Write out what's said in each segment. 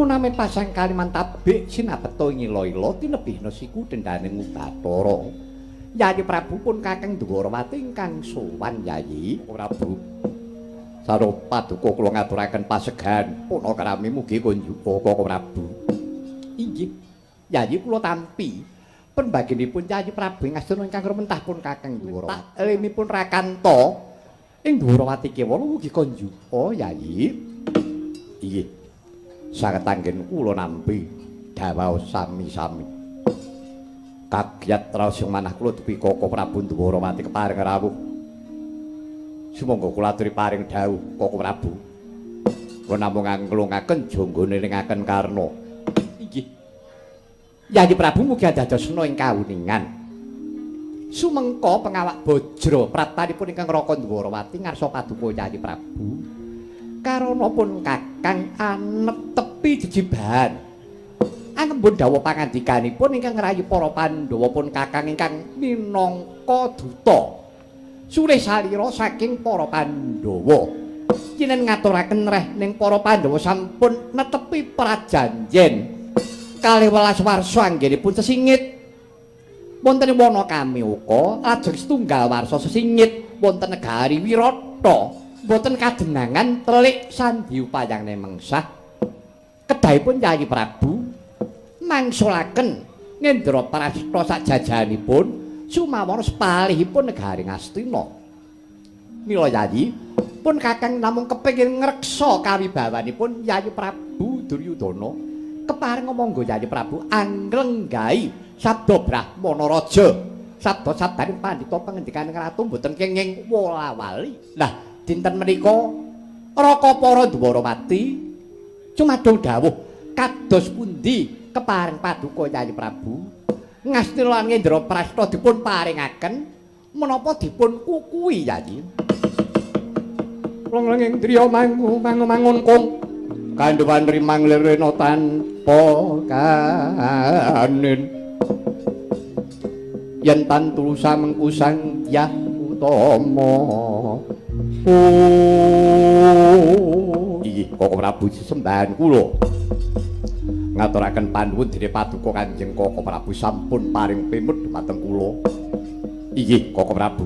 nami pasang kaliman tabik sinabeto ngilo-ilo tinebihna siku dendaning Udatara. Yayi Prabu pun Kakang Dwarawati ingkang sowan Yayi Prabu. Sarwa paduka kula ngaturaken pasegan punakaramih mugi kunjuga Kakang Prabu. Inggih. Yayi kula tampi penbaginipun Yayi Prabu ngastina ingkang rumentah pun Kakang Dwarawati. Limipun Rakanta ing Dwarawati kewala mugi kunjuga Yayi. Inggih. Sanget anggen kula nampi dawaos sami-sami. Kagiat raos sing manah kula dupi Kakang Prabu Dwarawati kepareng rawuh. Sumangga kula aturi paring dawuh Kakang Prabu. Kula namung nglungaken janggane ringaken karna. Inggih. Yayi Prabu mugi dadosna ing kawuningan. Sumengka pengawak Bajra praptanipun ingkang Raka Dwarawati ngarsa paduka Yayi Prabu. Karana pun Kakang anetepi jejibahan. Angembun dawuh pangandikanipun ingkang ngrayi para Pandhawa pun Kakang ingkang minangka duta. Surih salira saking para Pandhawa. Kinen ngaturaken reh ning para Pandhawa sampun netepi prajanjen. Kalih welas warsa anggenipun sesingit. Wonten Wanakami uga lajeng setunggal warsa sesingit wonten negari Wirata. Boten kadenangan telik sandi upayane mengsah. Kedahipun Yayi Prabu mangsulaken ngendra prasta sajajanipun sumawon sepalihipun negari Ngastina. Mila Yayi pun Kakang namung kepengin ngreksa kawibawanipun Yayi Prabu Duryudana. Kepareng monggo Yayi Prabu anglenggahi sabda Brahmana Raja. Sabda-sabdaning pandhita pangendikaning ratu boten kenging wola-wali. Lah dinten menika Raka para Dwarawati cumadung dawuh kados pundi kepareng paduka Yayi Prabu Ngastina lan Ngendra Prasta dipun paringaken menapa dipun kukuhi Yayi. Longlenging driya mangun kong kandhuwan rimang lirena tanpa kanin yen tan tulusa mengkusang yah utama. Iki Kakang Prabu sesembahan kula ngaturaken panuwun dene paduka Kanjeng Kakang Prabu sampun paring pimut dhumateng kula. Inggih Kakang Prabu.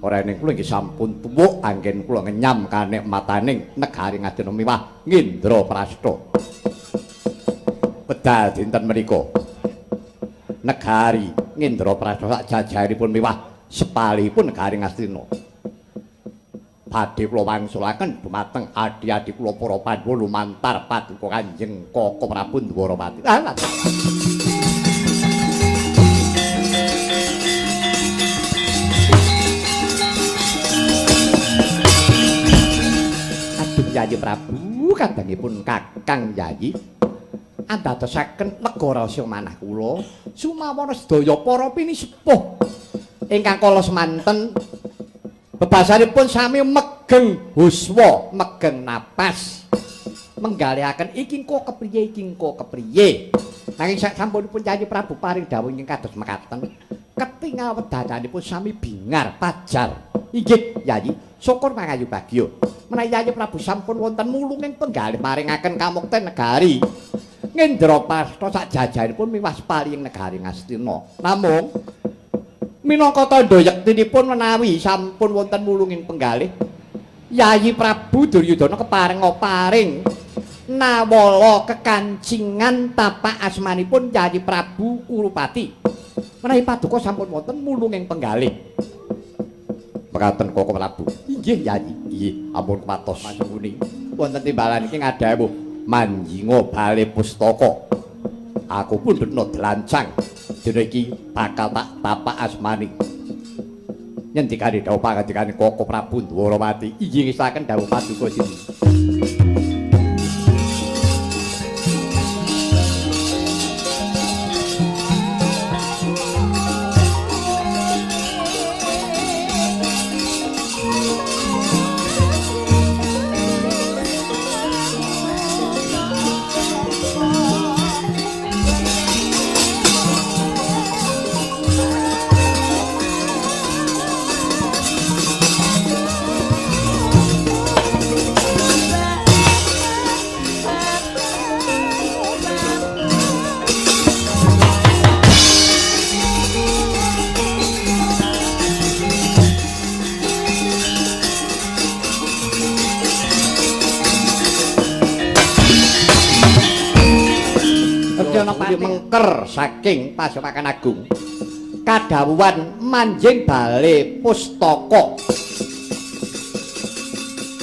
Ora ning kula nggih sampun tuwuk anggen kula ngenyam kanikmataning negari Ngastina miwah Ngendra Prasta. Wedal dinten menika negari Ngendra Prasta sak jajaripun miwah sepalihipun negari Ngastina. Badhe kula wangsulaken dumateng adi-adi kula para Pandhawa lumantar paduka Kanjeng Kakang Prabu Dwarawati. Aduh Yayi Prabu kadangipun Kakang Yayi andadosaken negara sing manah kula sumawon sedaya para pinisepuh ingkang kala semanten bebasanipun sami megeng huswa, megeng napas. Menggalihaken iki kok kepriye. Nanging sasampunipun Yayi Prabu paring dawuh ing kados mekaten. Ketingal wedananipun sami bingar pajar. Inggih Yayi, syukur mangayu bagya. Menawi Yayi Prabu sampun wonten mulunging penggalih maringaken kamukten negari Ngendra Prasta sak jajaripun miwah sepalihing negari Ngastina. Namung minangka tandha yektinipun menawi sampun wonten mulunging penggalih Yayi Prabu Duryudana kepareng paring nawala kekancingan tapak asmanipun Yayi Prabu Kurupati. Menawi paduka sampun wonten mulunging penggalih. Mekaten Kakang Prabu. Inggih Yayi. Nggih, ampun patos masuni. Wonten timbalan iki ngadhawuh manjinga bale pustaka. Aku pun dena delancang. Dene iki bakal tak tapak asmani. Nyendikane dawuh pangandikane Kakang Prabu Dwarawati. Inggih ngisaken dawuh paduka sini. Senopati mengker saking Pasewakan Agung. Kadhawuhan manjing bale pustaka.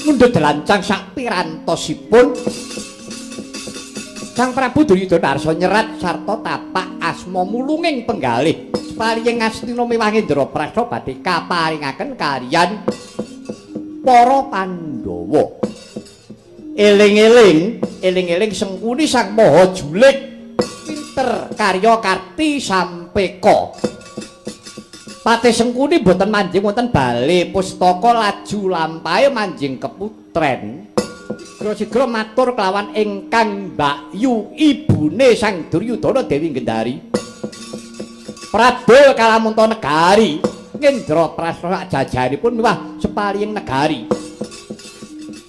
Mundhut delancang sak pirantosipun Sang Prabu Duryudana arsa nyerat sarta tapak asma mulunging penggalih Paliyeng Astina miwah Indraprastha badhe kaparingaken kaliyan para Pandhawa. Eling-eling Sengkuni Sang Maha Julik pinter karya karti sampeka. Patih Sengkuni boten manjing wonten bale pustaka laju lampahe manjing keputren. Sigra matur kelawan ingkang Mbakyu ibune Sang Duryudana Dewi Gendari. Pradul Kalamunta negari Indraprastha jajanipun miwah sepaliyeng negari.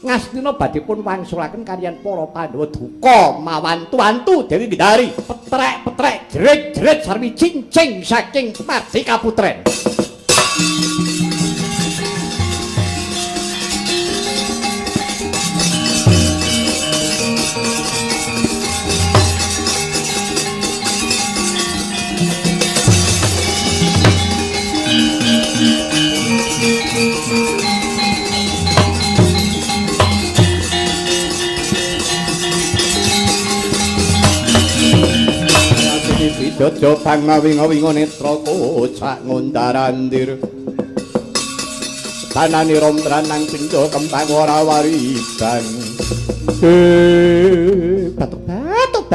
Ngastina badhe pun wangsulaken kaliyan para Pandhawa duka mawantu-wantu Dewi Gendari. Petrek-petrek jerit-jerit sarwi cincing saking Mardika Putren. Jojo pangawing-awinga netra kocak ngondarandir tanani romdranang pindha kembang ora waridan batuk-batuk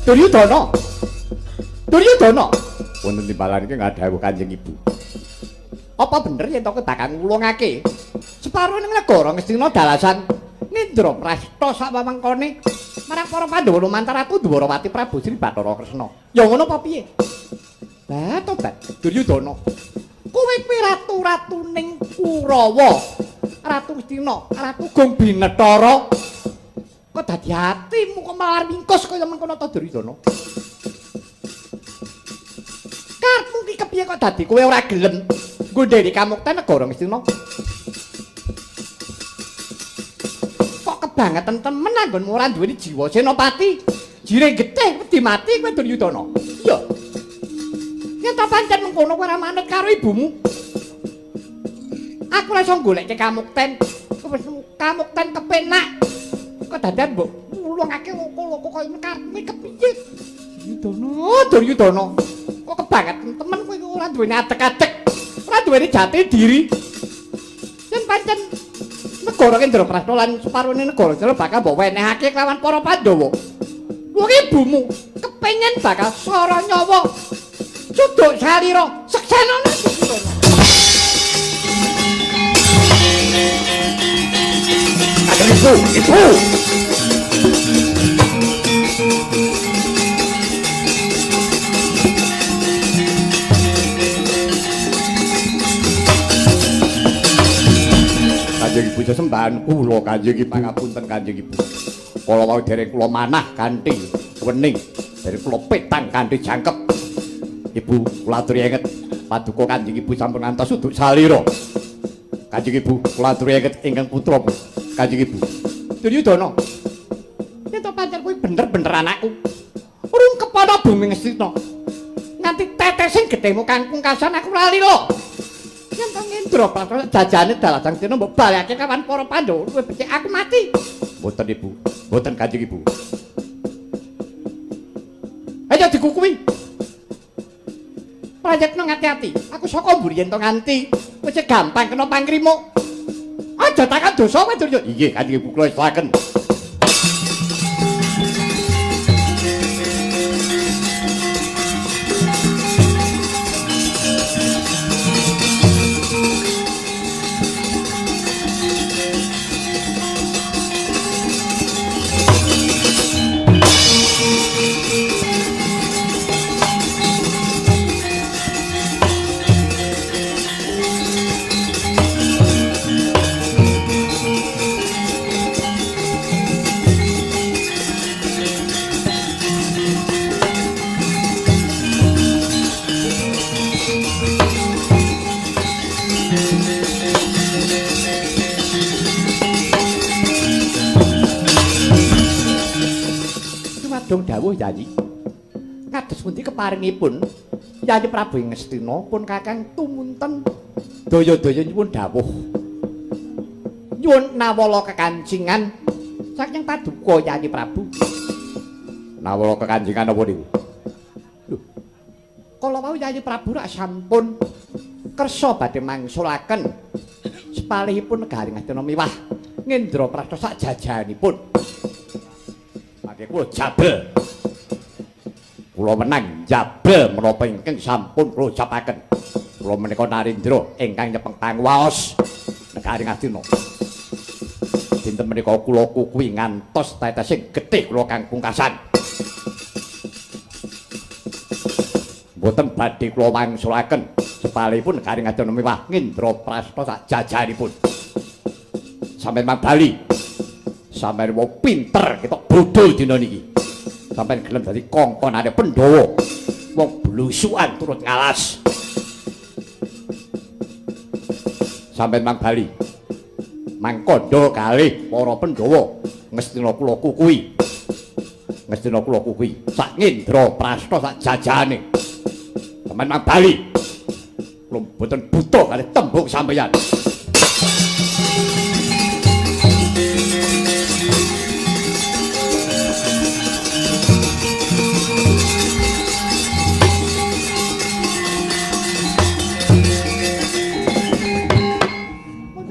Duryudana wonten timbalan iki ngadhawuh Kanjeng Ibu apa bener yen to kowe bakal ngulungake separo ning negara Ngastina dalasan Indraprastha sak wewengkone marang para Pandhawa lumantar Ratu Dwarawati Prabu Sri Bathara Kresna. Ya ngono apa piye? Lah tobat Duryudana. Kowe kuwi ratu-ratu ning Kurawa. Ratu Ngastina, Ratu Gong Binethara. Kok dadi atimu kok malah mingkus kaya mengkono ta Duryudana? Karepmu ki kepiye kok dadi kowe ora gelem nggondheni kamukten negara Ngastina? Bangetan temen anggonmu ora duweni jiwa senopati. Jire getih wedi mati kowe Duryudana. Iya. Yen ta pancen mengkono kowe ora manut karo ibumu. Aku ora iso goleke kamukten. Wis kamukten kepenak. Kok dadan mbok ngulungake loko-loko kaya karepmu kepiye? Duryudana. Kok kebangetan temen kowe ora duweni atek-atek. Ora duweni jati diri. Yen pancen negara Indraprastha lan separone negara Jala bakal mbok wenehake kelawan para Pandhawa. Wong ibumu kepengin bakal sara nyawa cuduk salira seksenana Ibu. Kanjeng Ibu sesembahan kula Kanjeng Ibu pangapunten Kanjeng Ibu. Kala wau dereng kula manah kanthi wening, dereng kula petang kanthi jangkep. Ibu kula aturi enget paduka Kanjeng Ibu sampun ngantos uduk salira. Kanjeng Ibu kula aturi enget ingkang putra Kanjeng Ibu. Duryudana. Yen to pancen kuwi bener-bener anakku. Rungkep ana bumi Ngastina. Nganti tetesing gedhemu kang pungkasan aku lali lho. Yen to Indraprastha jajane dalasang dina mbok balekake kawan para Pandhawa kowe becik aku mati. Mboten Ibu, mboten Kanjeng Ibu. Ayo dikukui. Prayekna ngati-ati. Aku saka mburi yen to nganti wis gampang kena pangkrimo. Aja takon dosa kowe Duryudana. Inggih Kanjeng Ibu kula istirahaken. kadung dawuh Yayi. Kados pundi keparingipun Yayi Prabu Ngastina pun Kakang tumunten daya-daya nyuwun dawuh. Nyuwun nawala kekancingan saking paduka Yayi Prabu. Nawala kekancingan apa niku? Lho. Kala wau Yayi Prabu rak sampun kersa badhe mangsulaken sepalihipun Negari Ngastina miwah Ngendra Prasta sak jajanipun. Mangke kula jabel. Kula menang jabel menapa ingkang sampun kula ucapaken. Kula menika Narendra ingkang nyepeng pangwaos Negari Ngastina. Dinten menika kula kukuwi ngantos tetesing getih kula kang pungkasan. Mboten badhe kula mangsulaken sepalipun Negari Ngastina miwah Ngendra Prasta sak jajanipun. Sampeyan mang bali. Sampeyan wong pinter ketok bodho dina niki. Sampeyan gelem dadi kongkonane Pandhawa. Wong blusukan turut ngalas. Sampeyan mang bali. Mangkandha kalih para Pandhawa Ngastina kula kukuwi. Ngastina kula kukuwi sak Ngendra Prasta sak jajane. Sampeyan mang bali. Kula mboten buta kalih tembung sampeyan.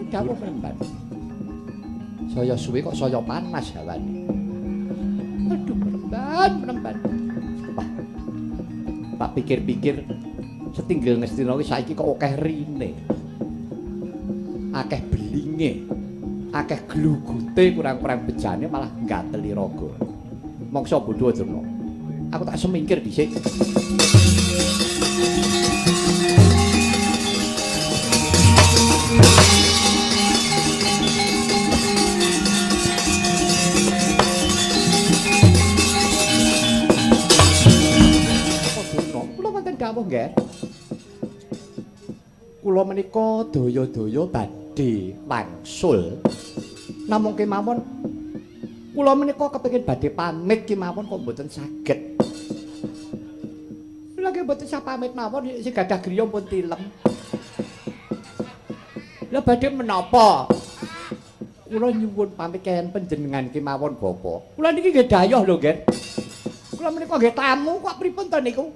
Dawuh Pramban. Saya suwe kok saya panas hawane. Aduh Pramban. Tak pikir-pikir setinggal Ngastina iki saiki kok akeh rine. Akeh belinge. Akeh glugute kurang-kurang bejane malah nggateli raga. Mongso bodho Durna. Aku tak semingkir dhisik. Dawuh nggih. Kula menika daya-daya badhe wangsul. Namung kemawon kula menika kepengin badhe pamit kemawon kok mboten saged. Lha nggih mboten sak pamit mawon sing gadah griya pun tilem. Lah badhe menapa? Kula nyuwun pamit kaliyan panjenengan kemawon Bapak. Kula niki nggih dayoh lho, nggih. Kula menika nggih tamu kok pripun to niku?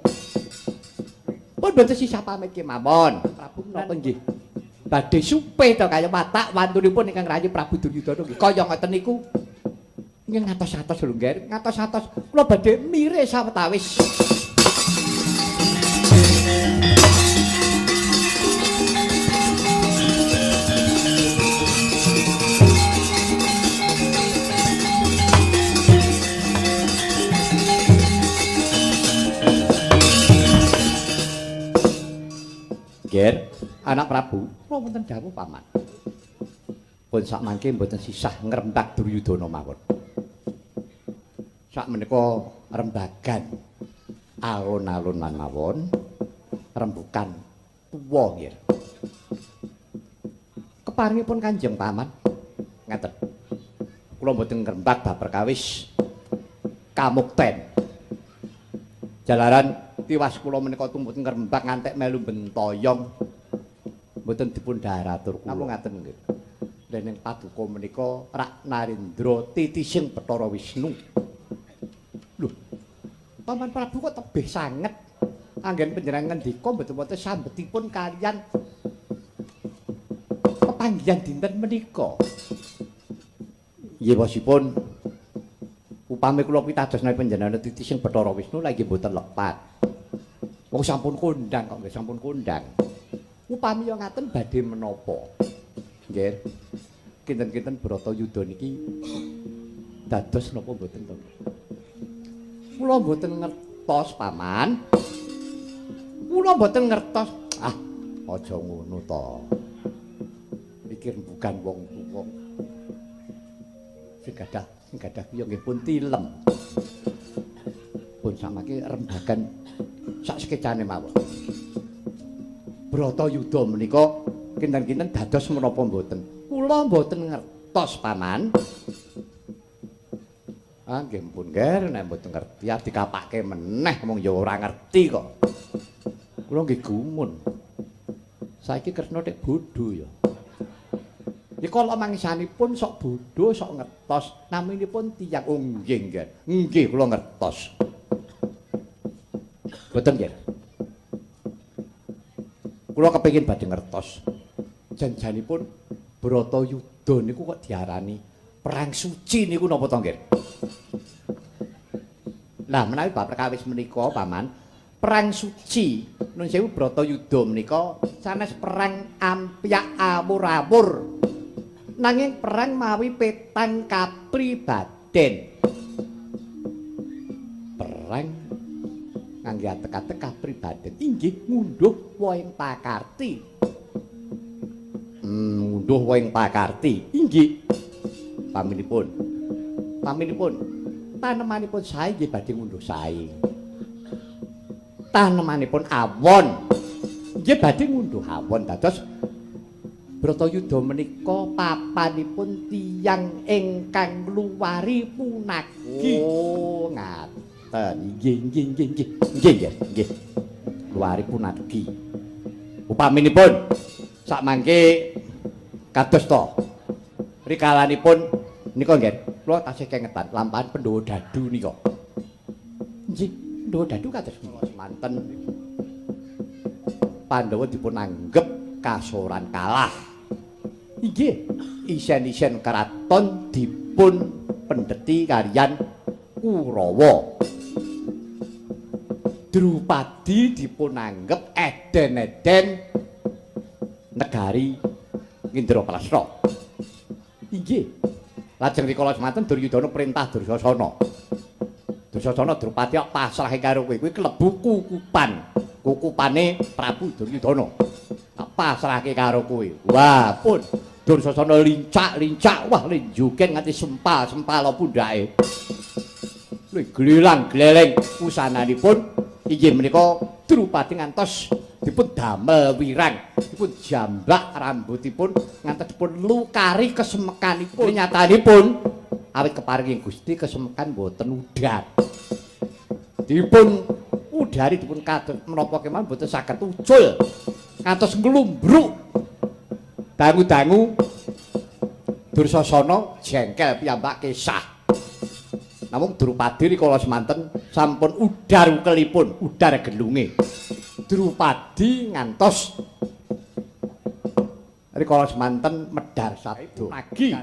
Pun mboten sisa pamit kemawon. Prabu menapa nggih? Badhe supe to kaya watak wantunipun ingkang rayi Prabu Duryudana nggih. Kaya ngoten niku. Nggih ngatos-atos lho nggih. Ngatos-atos kula badhe mire sawetawis. Ger, anak Prabu, kula wonten dawuh paman. Pun sakmangke mboten sisah ngrembak Duryudana mawon. Sak menika rembagan alun-alun mawon, rembukan tuwa nggih. Keparingipun Kanjeng Paman ngaten. Kula mboten ngrembak bab perkawis kamukten. Jalaran tiwas kula menika tumput ngrembak ngantek melu bentoyong mboten dipun dharatur kula. Napa ngaten nggih. Dening paduka menika Rak Narendra titising Bathara Wisnu. Lho. Paman Prabu kok tebih sanget. Anggen panjenengan ngendika mboten wonten sambetipun kaliyan pepanggihan dinten menika. Nggih bosipun upami kula pitados nek panjenengan titising Bathara Wisnu lagi mboten lepat. Wong sampun kondang kok nggih sampun kondang. Upami yo ngaten badhe menapa? Nggih. Kinten-kinten Bratayuda niki dados napa mboten to? Kula mboten ngertos paman. Kula mboten ngertos. Ah, aja ngono to. Pikir bukan wong tuwa. Sing gadah yo nggih pun tilem. Pun samangke rembagan sak sekecane mawon. Bratayuda menika kinten-kinten dados menapa mboten? Kula mboten ngertos paman. Ah nggih pun Nger, nek mboten ngerti dikapake meneh mung ya ora ngerti kok. Kula nggih gumun. Saiki Kresna tek bodho ya. Ya kala mangsanipun sok bodho, sok ngertos, naminipun tiyang nggih Nger. Nggih kula ngertos. Boten Nger. Kula kepengin badhe ngertos. Janjanipun Bratayuda niku kok diarani perang suci niku napa to nggih? Lah menawi bab perkawis menika Paman, perang suci nun sewu Bratayuda menika sanes perang ampyak awur-awur. Nanging perang mawi petang kapribaden. Perang ngangge atek-atek kapribaden inggih ngunduh wohing pakarti. Ngunduh wohing pakarti inggih. Paminipun tanemanipun sae nggih badhe ngunduh sae. Tanemanipun awon nggih badhe ngunduh awon dados Bratayuda menika papanipun tiyang ingkang luwari punagi. Oh, ngaten. Nggih. Luwari punagi. Upaminipun sakmangke kados to. Rikalanipun nika nggih, kula tasih kengetan lampahan Pandhawa Dadu nika. Nggih, Pandhawa Dadu kados semanten Pandhawa dipun anggep kasoran kalah. Inggih, isen-isen keraton dipun pendheti kaliyan Kurawa. Drupadi dipun anggep eden-eden negari Indraprastha. Inggih. Lajeng rikala semanten Duryudana perintah Dursasana. Dursasana Drupadi pasrahe karo kowe. Kuwi klebu kukupan. Kukupane Prabu Duryudana. Pasrahke karo kowe. Wah, pun Dursasana lincak-lincak, wah linjuken nganti sempal-sempal pundhake. Lho glelang-gleleng usananipun inggih menika Drupadi ngantos dipun damel wirang, dipun jambak rambutipun ngantos dipun lukari kesemekanipun. Nyatanipun awit keparinging Gusti kesemekan boten udan. Dipun udari dipun kados menapa kemawon boten saged ucul. Ngantos nglumbruk. Dangu-dangu Dursasana jengkel piyambak kesah. Namung Drupadi rikala semanten sampun udar ukelipun, udar gelunge. Drupadi ngantos rikala semanten medhar sabda lagi.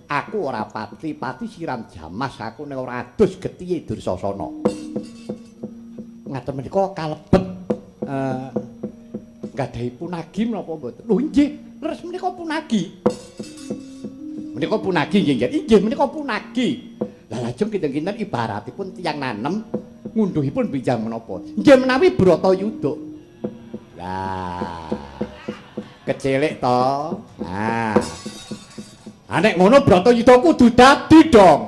Aku ora pati siram jamas, aku nek ora adus getihe Dursasana. Ngaten menika kalebet nggadahi punagi menapa mboten? Lho nggih, leres menika punagi. Menika punagi nggih, inggih menika punagi. Lah lajeng kinten-kinten ibaratipun tiyang nanem ngunduhipun bijang menapa? Nggih menawi Bratayuda. Lah kecilik to. Nah. Nek ngono Bratayuda kudu dadi dong.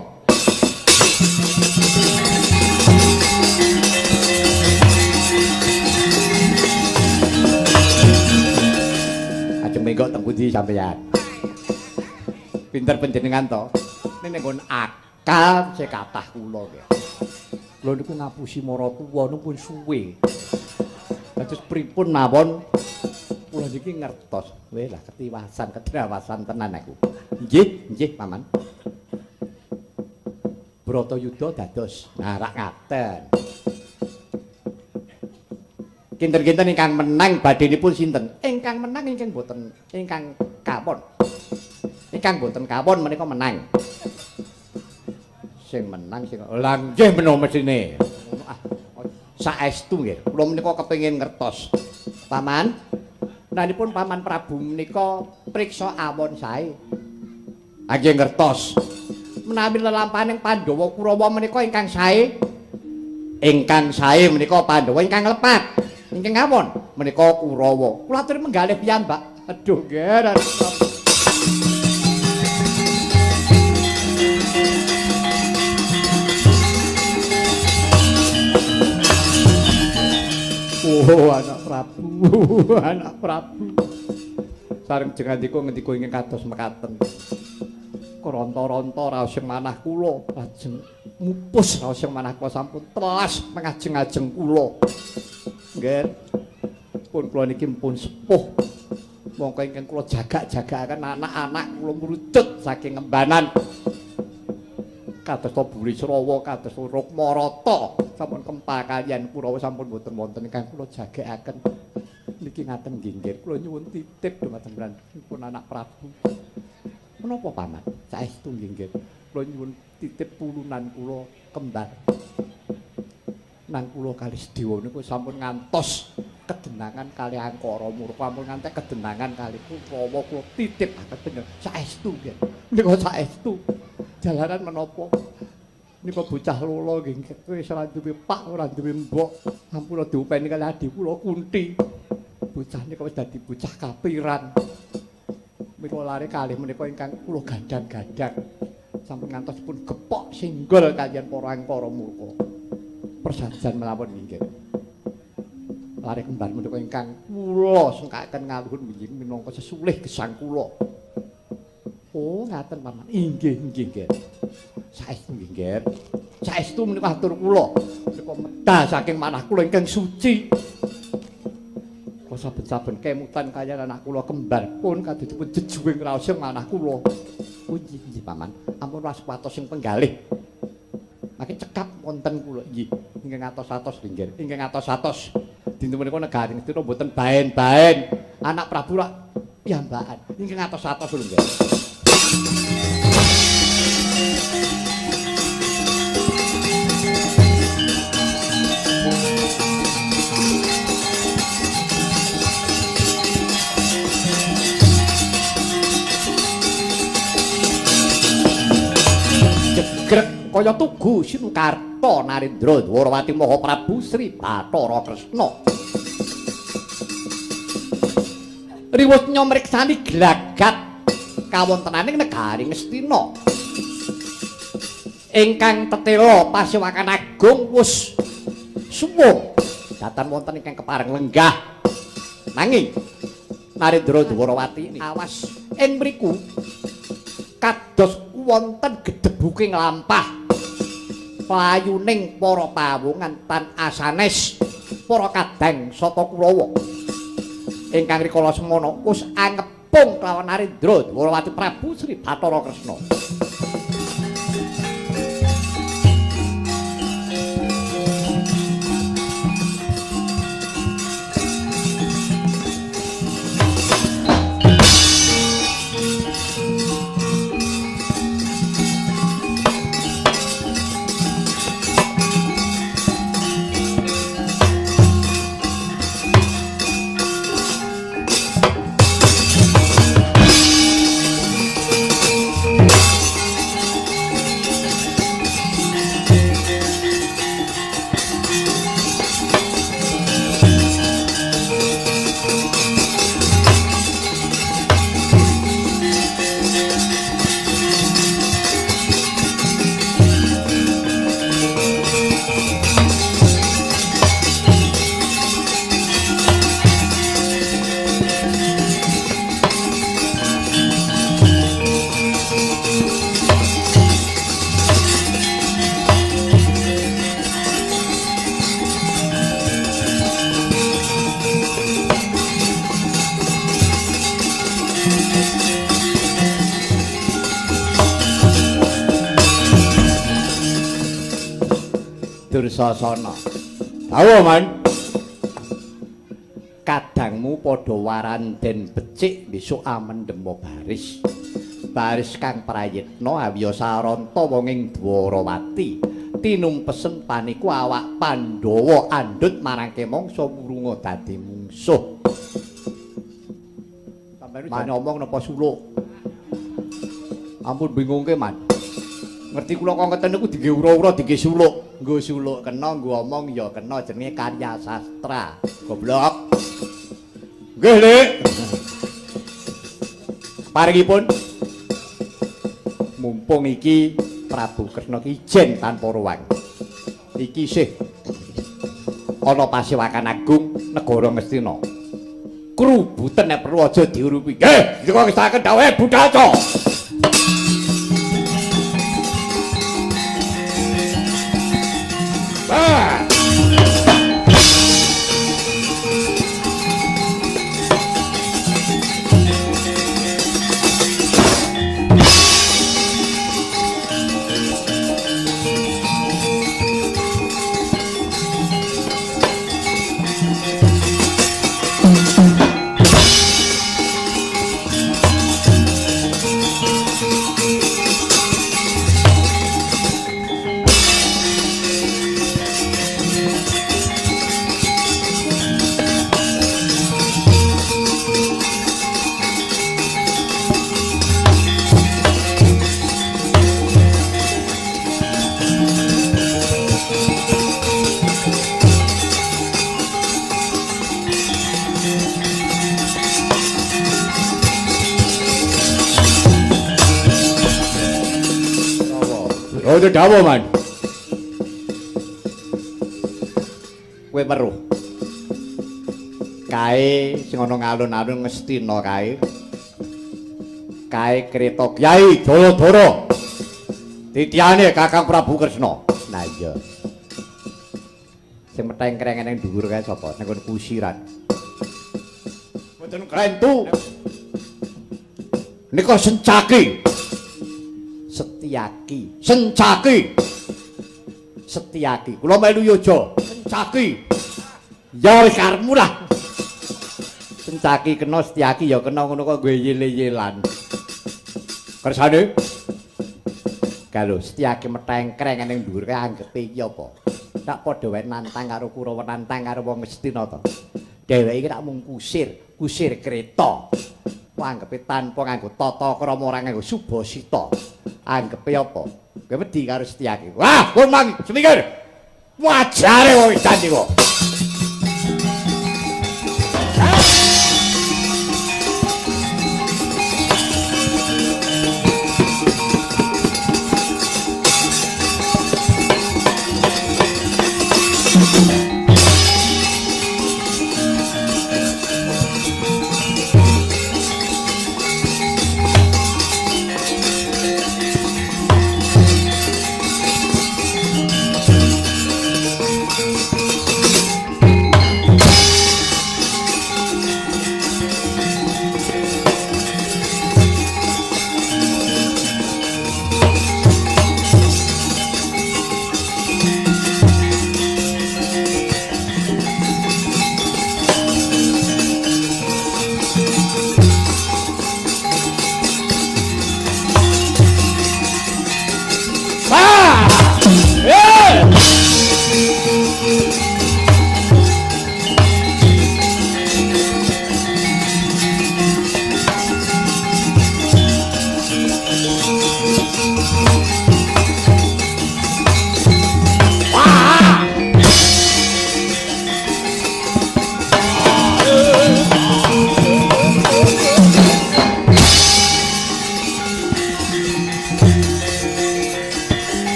Ajeng menggok teng pundi sampeyan? Pinter panjenengan to. Nek nggon akal sing kathah kula nggih. Lho niku ngapusi maratuwa niku pun suwe. Dados pripun mawon kula niki ngertos. Weh lah kedrawasan tenan aku. Nggih, Paman. Bratayuda dados narak ngaten. Kinten-kinten ingkang menang badhenipun sinten? Ingkang menang ingkang boten ingkang kawon. Ingkang boten kawon menika menang. Sing menang sing lha nggih menawa mesine. Saestu nggih. Kula menika kepengin ngertos. Paman, nanipun Paman Prabu menika priksa awon sae. Nggih ngertos. Menawi lelampahaning Pandhawa Kurawa menika ingkang sae. Ingkang sae menika Pandhawa, ingkang lepat. Ingkang awon menika Kurawa. Kula aturi menggalih piyambak. Aduh nggih. Oh anak Prabu. Sareng jengandika ngendika ingkang kados mekaten. Ronta-ronta raos sing manah kula lajeng mupus raos yang manah kula sampun telas mengajeng-ajeng kula. Nggih. Pun kula niki pun sepuh. Mongko ingkang kula jaga-jagaken anak-anak kula mrujut saking ngembanan. Kados Buli Srawa, kados Rukmarata, sampun kempa kaliyan Kurawa sampun boten wonten ingkang kula jagaken. Niki ngaten nggih, kula nyuwun titip dhumateng pun anak Prabu. Menapa paman? Saestu nggih. Kula nyuwun titip pulunan kula kembar. Nang kula kalih Sedewa niku sampun ngantos kedenangan kali Angkara Murka, ampun ngantek kedenangan kali Kurawa kula titip akan saestu nggih. Nika saestu. Jalaran menapa? Nika bocah lolo nggih wis ora duwe pak, ora duwe mbok. Ampun diupeni kali adi kula Kunti. Bocah nika wis dadi bocah kapiran. Mila lare kalih menika ingkang kula gandang-gandang. Sampun ngantos pun gepok singgol kaliyan para Angkara Murka. Persajan melawan nggih. Lare kembar menika ingkang kula sengkaken ngaluhun nggih minangka sesulih gesang kula. Oh, ngaten paman. Inggih. Saestu nggih. Saestu menika atur kula. Menika medal saking manah kula ingkang suci. Kula saben-saben kemutan kaya anak kula kembar pun kadhipun jejuwing raos manah kula. Oh, nggih paman. Ampun waspatos sing penggalih. Mangke cekap wonten kula nggih. Ingkang atos-atos nggih. Ingkang atos-atos. Dinten menika negari ngetira mboten baen-baen. Anak Prabu rak piyambakan. Ingkang atos-atos lho nggih. Jegrek kaya tugu Sinukarta Narendra Dwarawati Maha Prabu Sri Bathara Kresna. Riwus nyomriksani glagat kawontenaning negari Ngastina. Ingkang tetela Pasewakan Agung wus suwung datan wonten ingkang kepareng lenggah. Nanging Narendra Dwarawati awas ing mriku kados wonten gedhebuking lampah playuning para pawungan tan asanes para kadang sata Kurawa ingkang rikala semana wis angepung kelawan Narendra Dwarawati Prabu Sri Bathara Kresna. Dursasana. Awo man. Kadangmu padha waranden becik besok amendemo baris. Baris kang prayitna awiya saranta wonging Dwarawati. Tinumpesen paniku awak Pandhawa andhut marangke mangsa wurunga dadi mungsuh. Sampeyan jane omong napa suluk? Ampun bingungke man. Ngerti kula kok ngeten niku dingge ura-ura dingge suluk. Nggo suluk kena, nggo omong ya kena jenenge karya sastra. Goblok. Nggih, Dik. Paringipun mumpung iki Prabu Kresna ki ijen tanpa ruwang. Iki sih ana Pasewakan Agung negara Ngastina. Krubuten nek perlu aja diurupi. Nggih, kok ngestaken dawuhe Budaca. Oh, itu dawa, Man. Kowe weruh. Kae sing ana ngalun-alun ngestina kae. Kae kreta Kyai Jaladara. Titiane Kakang Prabu Kresna. Nah iya. Sing meteng-krengene ning dhuwur kae sapa? Ning kono kusiran. Mboten krentu. Nika Sencaki. Setyaki, Sencaki. Setyaki. Kula melu yoja. Sencaki. Ya wis karepmu lah. Sencaki kena Setyaki ya kena ngono kok nggo yele-yelan. Kersane? Kalau Setyaki metengkreng ning dhuwur kae anggepe iki apa? Tak padha wae nantang karo Kurawa nantang karo wong Ngastina to. Dheweke iki tak mung kusir kreta. Anggepe tanpa nganggo tata krama ora nganggo subasita. Anggepe apa? Kowe wedi karo Setyaki. Wah, kon mang semikir. Wajare wong edan iki kok.